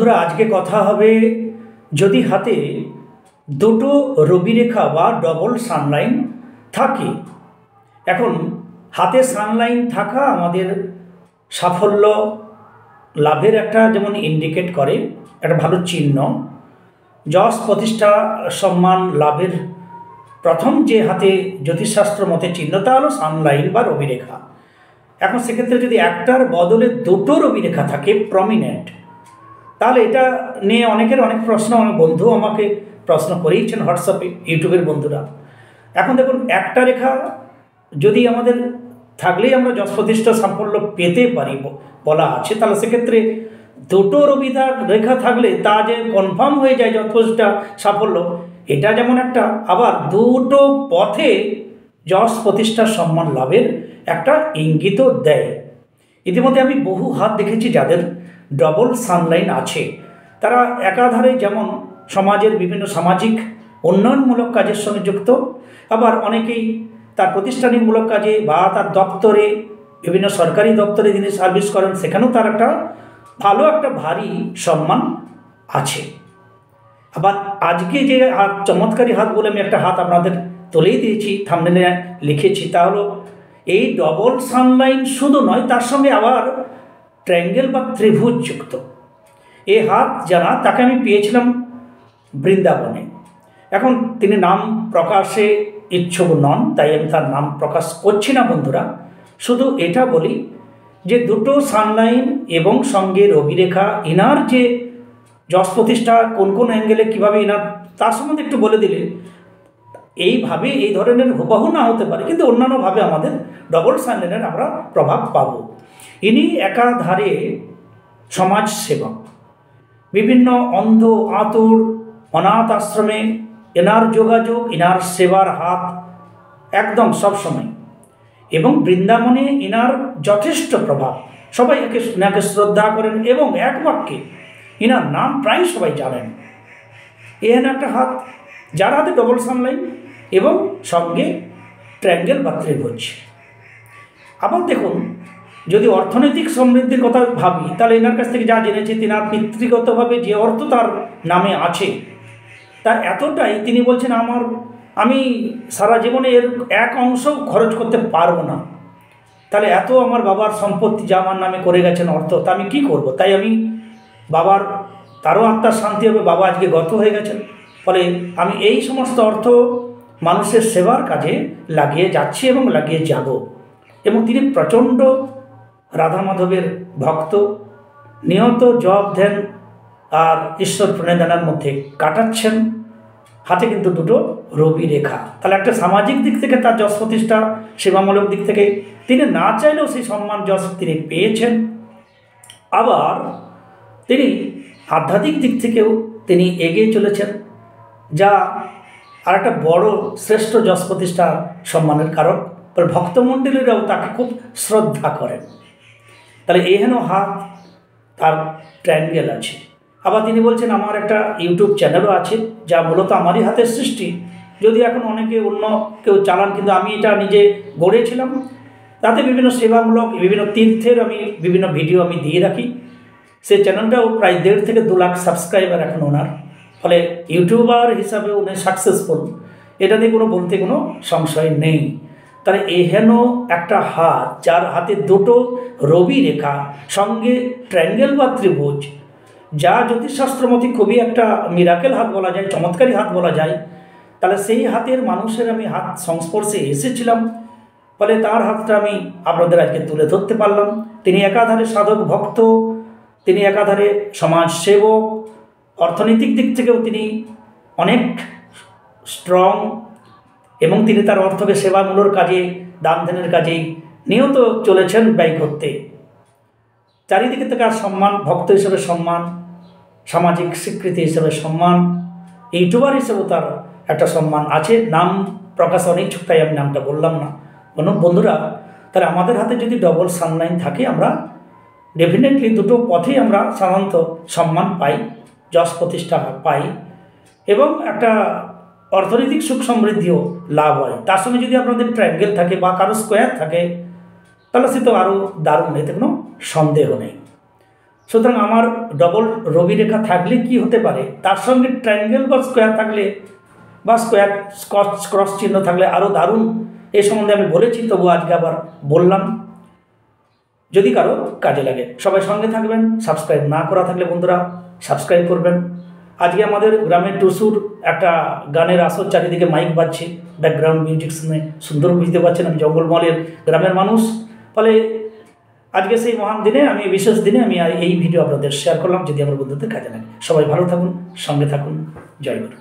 বন্ধুরা আজকে কথা হবে যদি হাতে দুটো রবি রেখা বা ডবল সানলাইন থাকে। এখন হাতে সানলাইন থাকা আমাদের সাফল্য লাভের একটা যেমন ইন্ডিকেট করে, একটা ভালো চিহ্ন। যশ প্রতিষ্ঠা সম্মান লাভের প্রথম যে হাতে জ্যোতিষশাস্ত্র মতে চিহ্ন তা হলো সানলাইন বা রবি রেখা। এখন সেক্ষেত্রে যদি একটার বদলে দুটো রবি রেখা থাকে প্রমিনেন্ট, তাহলে এটা নিয়ে অনেকের অনেক প্রশ্ন, অনেক বন্ধু আমাকে প্রশ্ন করেইছেন হোয়াটসঅ্যাপে, ইউটিউবের বন্ধুরা। এখন দেখুন, একটা রেখা যদি আমাদের থাকলেই আমরা যশ প্রতিষ্ঠা সাফল্য পেতে পারি বলা আছে, তাহলে সেক্ষেত্রে দুটো রবি রেখা থাকলে তা যে কনফার্ম হয়ে যায় যশ প্রতিষ্ঠা সাফল্য, এটা যেমন একটা, আবার দুটো পথে যশ প্রতিষ্ঠার সম্মান লাভের একটা ইঙ্গিতও দেয়। ইতিমধ্যে আমি বহু হাত দেখেছি যাদের ডবল সানলাইন আছে। তারা একাধারে যেমন সমাজের বিভিন্ন সামাজিক উন্নয়নমূলক কাজের সঙ্গে যুক্ত, আবার অনেকেই তার প্রতিষ্ঠানিকমূলক কাজে বা তার দপ্তরে, বিভিন্ন সরকারি দপ্তরে যিনি সার্ভিস করেন সেখানেও তার একটা ভালো একটা ভারী সম্মান আছে। আবার আজকে যে হাত, চমৎকারী হাত বলে আমি একটা হাত আপনাদের তুলেই দিয়েছি, থাম্বনেলে লিখেছি, তা হলো এই ডবল সানলাইন শুধু নয়, তার সঙ্গে আবার ট্রায়াঙ্গেল বা ত্রিভুজ যুক্ত। এই হাত যারা, তাকে আমি পেয়েছিলাম বৃন্দাবনে। এখন তিনি নাম প্রকাশে ইচ্ছুক নন, তাই আমি তার নাম প্রকাশ করছি না বন্ধুরা। শুধু এটা বলি যে দুটো সানলাইন এবং সঙ্গে রবি রেখা, ইনার যে যশ প্রতিষ্ঠা কোন কোন অ্যাঙ্গেলে কীভাবে ইনার, তার সম্বন্ধে একটু বলে দিলে এইভাবে এই ধরনের হুবহু না হতে পারে, কিন্তু অন্যান্যভাবে আমাদের ডবল সানলাইনের আমরা প্রভাব পাব। ইনি একাধারে সমাজ সেবক, বিভিন্ন অন্ধ আতুর অনাথ আশ্রমে এনার যোগাযোগ, এনার সেবার হাত একদম সবসময়। এবং বৃন্দাবনে এনার যথেষ্ট প্রভাব, সবাই এনাকে শ্রদ্ধা করেন এবং এক বাক্যে এনার নাম প্রায় সবাই জানেন। এহেন একটা হাত যার হাতে ডবল সানলাইন এবং সঙ্গে ট্রায়াঙ্গেল বা ত্রিভুজ। আবার দেখুন, যদি অর্থনৈতিক সমৃদ্ধির কথা ভাবি, তাহলে এনার কাছ থেকে যা জেনেছি, তিনার পিতৃগতভাবে যে অর্থ তার নামে আছে তা এতটাই, তিনি বলছেন আমি সারা জীবনে এর এক অংশ খরচ করতে পারবো না। তাহলে এত আমার বাবার সম্পত্তি যা আমার নামে করে গেছেন অর্থ, তা আমি কী করব? তাই আমি বাবার, তারও আত্মার শান্তি হবে, বাবা আজকে গত হয়ে গেছেন, ফলে আমি এই সমস্ত অর্থ মানুষের সেবার কাজে লাগিয়ে যাচ্ছি এবং লাগিয়ে যাব। এবং তিনি প্রচণ্ড রাধা মাধবের ভক্ত, নিয়ত জপ ধ্যান আর ঈশ্বর প্রণিধানের মধ্যে কাটাচ্ছেন। হাতে কিন্তু দুটো রবি রেখা, তাহলে একটা সামাজিক দিক থেকে তার যশ প্রতিষ্ঠা, সেবামূলক দিক থেকে তিনি না চাইলেও সেই সম্মান যশ তিনি পেয়েছেন। আবার তিনি আধ্যাত্মিক দিক থেকেও তিনি এগিয়ে চলেছেন, যা আর একটা বড় শ্রেষ্ঠ যশ প্রতিষ্ঠা সম্মানের কারণ। ভক্তমণ্ডলীরাও তাকে খুব শ্রদ্ধা করেন। তাহলে এহেন হাত, তার ট্রায়াঙ্গেল আছে। আবার তিনি বলছেন আমার একটা ইউটিউব চ্যানেলও আছে, যা মূলত আমারই হাতের সৃষ্টি, যদি এখন অনেকে অন্য কেউ চালান, কিন্তু আমি এটা নিজে গড়েছিলাম। তাতে বিভিন্ন সেবামূলক, বিভিন্ন তীর্থের আমি বিভিন্ন ভিডিও আমি দিয়ে রাখি। সেই চ্যানেলটাও প্রায় 1.5 থেকে 2 লাখ সাবস্ক্রাইবার এখন ওনার, ফলে ইউটিউবার হিসাবে উনি সাকসেসফুল, এটা নিয়ে বলতে কোনো সংশয় নেই। তাহলে এহেন একটা হাত, যার হাতে দুটো রবি রেখা সঙ্গে ট্রায়াঙ্গেল বা ত্রিভুজ, যা জ্যোতিষশাস্ত্র মতে খুবই একটা মিরাকেল হাত বলা যায়, চমৎকারী হাত বলা যায়। তাহলে সেই হাতের মানুষের আমি হাত সংস্পর্শে এসেছিলাম, ফলে তার হাতটা আমি আপনাদের আজকে তুলে ধরতে পারলাম। তিনি একাধারে সাধক ভক্ত, তিনি একাধারে সমাজ সেবক, অর্থনৈতিক দিক থেকেও তিনি অনেক স্ট্রং, এবং তিনি তার অর্থকে সেবামূলক কাজে, দান ধ্যানের কাজেই নিয়ত চলেছেন ব্যয় করতে। চারিদিকে থেকে আর সম্মান, ভক্ত হিসেবে সম্মান, সামাজিক স্বীকৃতি হিসেবে সম্মান, ইউটিউবার হিসেবেও তার একটা সম্মান আছে। নাম প্রকাশ অনিচ্ছুক, তাই আমি নামটা বললাম না। বন্ধুরা, তাহলে আমাদের হাতে যদি ডবল সানলাইন থাকে, আমরা ডেফিনেটলি দুটো পথেই আমরা সাধারণত সম্মান পাই, যশ প্রতিষ্ঠা পাই, এবং একটা অর্থনৈতিক সুখ সমৃদ্ধিও লাভ হয়। তার সঙ্গে যদি আপনাদের ট্রায়াঙ্গেল থাকে বা কারো স্কোয়ার থাকে, তাহলে সে তো আরও দারুণ, এতে কোনো সন্দেহ নেই। সুতরাং আমার ডবল রবি রেখা থাকলে কি হতে পারে, তার সঙ্গে ট্রায়াঙ্গেল বা স্কোয়ার থাকলে বা স্কোয়ার ক্রস চিহ্ন থাকলে আরও দারুণ। এ সম্বন্ধে আমি বলেছি, তবু আজকে আবার বললাম, যদি কারো কাজে লাগে। সবাই সঙ্গে থাকবেন। সাবস্ক্রাইব না করা থাকলে বন্ধুরা সাবস্ক্রাইব করবেন। আজকে আমাদের গ্রামের টুসুর একটা গানের আসর, চারিদিকে মাইক বাজছে, ব্যাকগ্রাউন্ড মিউজিক শুনে সুন্দর বুঝতে পারছেন আমি জঙ্গলমহলের গ্রামের মানুষ। ফলে আজকে সেই মহান দিনে, আমি বিশেষ দিনে আমি এই ভিডিও আপনাদের শেয়ার করলাম, যদি আমার বন্ধুদের কাজে লাগে। সবাই ভালো থাকুন, সঙ্গে থাকুন। জয় গুরু।